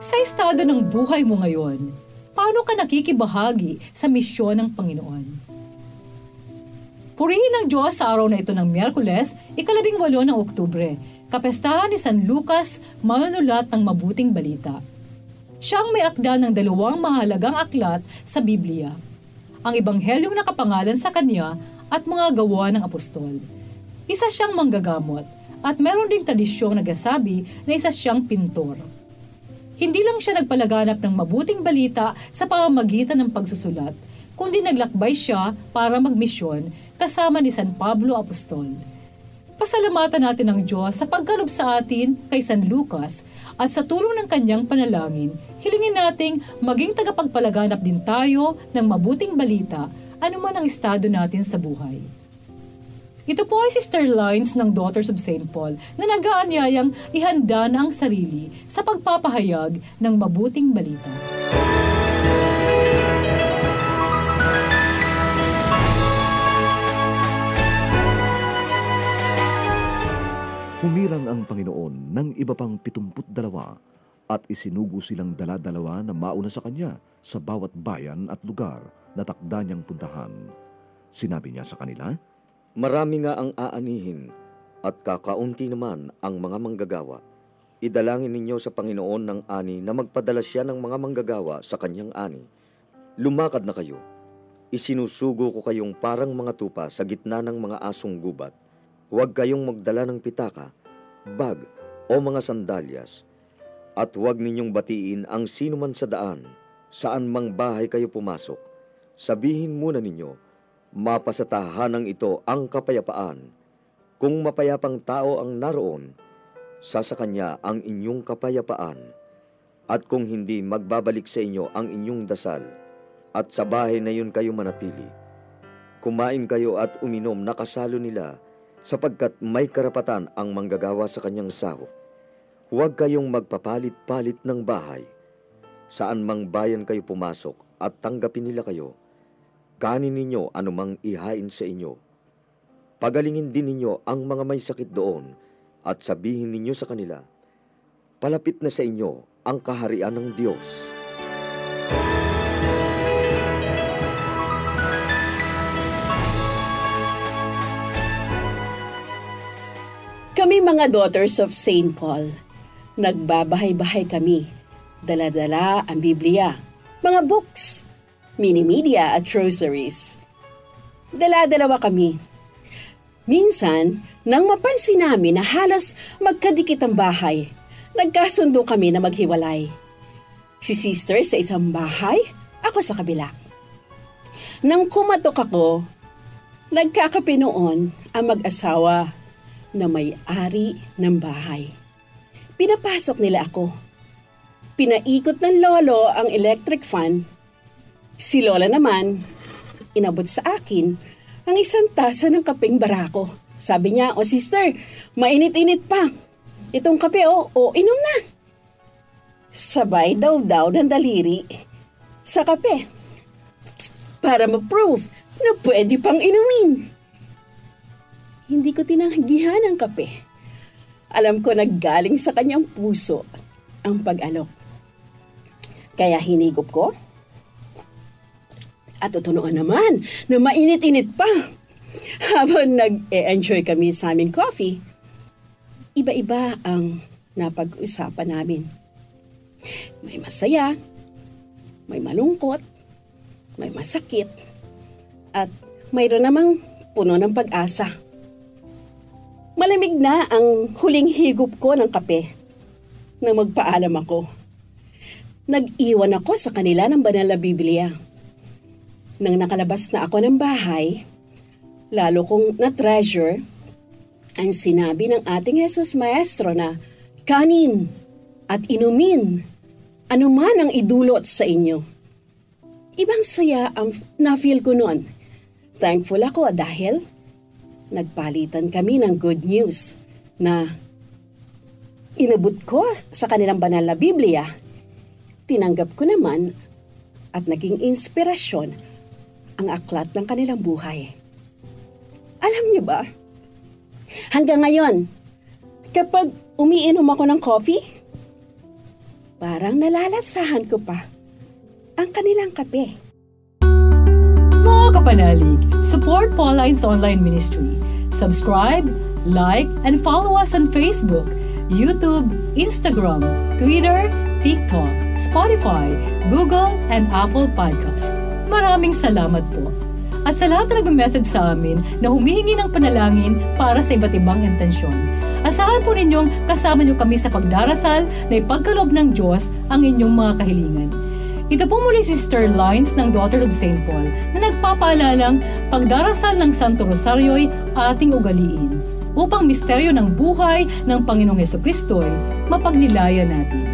Sa estado ng buhay mo ngayon, paano ka nakikibahagi sa misyon ng Panginoon? Purihin ng Diyos sa araw na ito ng Miyerkules, 18 ng Oktubre, kapestahan ni San Lucas, manunulat ng mabuting balita. Siya ang may akda ng 2 mahalagang aklat sa Biblia, ang Ebanghelyong nakapangalan sa kanya at mga gawa ng apostol. Isa siyang manggagamot at meron ding tradisyong nagsasabi na isa siyang pintor. Hindi lang siya nagpalaganap ng mabuting balita sa pamamagitan ng pagsusulat, kundi naglakbay siya para magmisyon kasama ni San Pablo Apostol. Pasalamatan natin ang Diyos sa pagkalob sa atin kay San Lucas at sa tulong ng kanyang panalangin, hilingin nating maging tagapagpalaganap din tayo ng mabuting balita anuman ang estado natin sa buhay. Ito po ay Sister Lines ng Daughters of St. Paul na nag-aanyayang ihanda na ang sarili sa pagpapahayag ng mabuting balita. Humirang ang Panginoon ng iba pang 72 at isinugo silang dala-dalawa na mauna sa kanya sa bawat bayan at lugar na takda niyang puntahan. Sinabi niya sa kanila, "Marami nga ang aanihin at kakaunti naman ang mga manggagawa. Idalangin ninyo sa Panginoon ng ani na magpadala siya ng mga manggagawa sa kanyang ani. Lumakad na kayo. Isinusugo ko kayong parang mga tupa sa gitna ng mga asong gubat. Huwag kayong magdala ng pitaka, bag o mga sandalyas. At huwag ninyong batiin ang sino man sa daan, saan mang bahay kayo pumasok. Sabihin muna ninyo, mapasatahanang ito ang kapayapaan. Kung mapayapang tao ang naroon, sa kanya ang inyong kapayapaan. At kung hindi, magbabalik sa inyo ang inyong dasal. At sa bahay na yun kayo manatili. Kumain kayo at uminom na kasalo nila, sapagkat may karapatan ang manggagawa sa kanyang sahod. Huwag kayong magpapalit-palit ng bahay. Saan mang bayan kayo pumasok at tanggapin nila kayo, kanin ninyo anumang ihain sa inyo. Pagalingin din ninyo ang mga may sakit doon at sabihin ninyo sa kanila, palapit na sa inyo ang kaharian ng Diyos." Kami mga Daughters of St. Paul, nagbabahay-bahay kami. Dala-dala ang Biblia, mga books, mini-media at rosaries. Dala-dalawa kami. Minsan, nang mapansin namin na halos magkadikit ang bahay, nagkasundo kami na maghiwalay. Si sister sa isang bahay, ako sa kabila. Nang kumatok ako, nagkakape noon ang mag-asawa na may-ari ng bahay. Pinapasok nila ako. Pinaikot ng lolo ang electric fan. Si lola naman, inabot sa akin ang isang tasa ng kapeng barako. Sabi niya, "O sister, mainit-init pa. Itong kape o inom na." Sabay daw ng daliri sa kape para ma-prove na pwede pang inumin. Hindi ko tinanggihan ang kape. Alam ko naggaling sa kanyang puso ang pag-alok. Kaya hinigop ko. At tutunuan naman na mainit-init pa. Habang nag-enjoy kami sa aming coffee, iba-iba ang napag-usapan namin. May masaya, may malungkot, may masakit, at mayroon namang puno ng pag-asa. Malamig na ang huling higop ko ng kape nang magpaalam ako. Nag-iwan ako sa kanila ng banal na Biblia. Nang nakalabas na ako ng bahay, lalo kong na-treasure ang sinabi ng ating Jesus Maestro na kanin at inumin, anuman ang idulot sa inyo. Ibang saya ang na-feel ko noon. Thankful ako dahil nagpalitan kami ng good news na inabot ko sa kanilang banal na Biblia. Tinanggap ko naman at naging inspirasyon ang aklat ng kanilang buhay. Alam niyo ba, hanggang ngayon, kapag umiinom ako ng coffee, Parang nalalasahan ko pa ang kanilang kape. Mga kapanalig, support Pauline's online ministry. Subscribe, like, and follow us on Facebook, YouTube, Instagram, Twitter, TikTok, Spotify, Google, and Apple Podcast. Maraming salamat po. At sa lahat na nag-message sa amin na humihingi ng panalangin para sa iba't ibang intensyon, asahan po ninyong kasama niyo kami sa pagdarasal na ipagkaloob ng Diyos ang inyong mga kahilingan. Ito po muli si Sister Lines ng Daughter of St. Paul na nagpapaalalang pagdarasal ng Santo Rosario'y ating ugaliin upang misteryo ng buhay ng Panginoong Hesukristo'y mapagnilayan natin.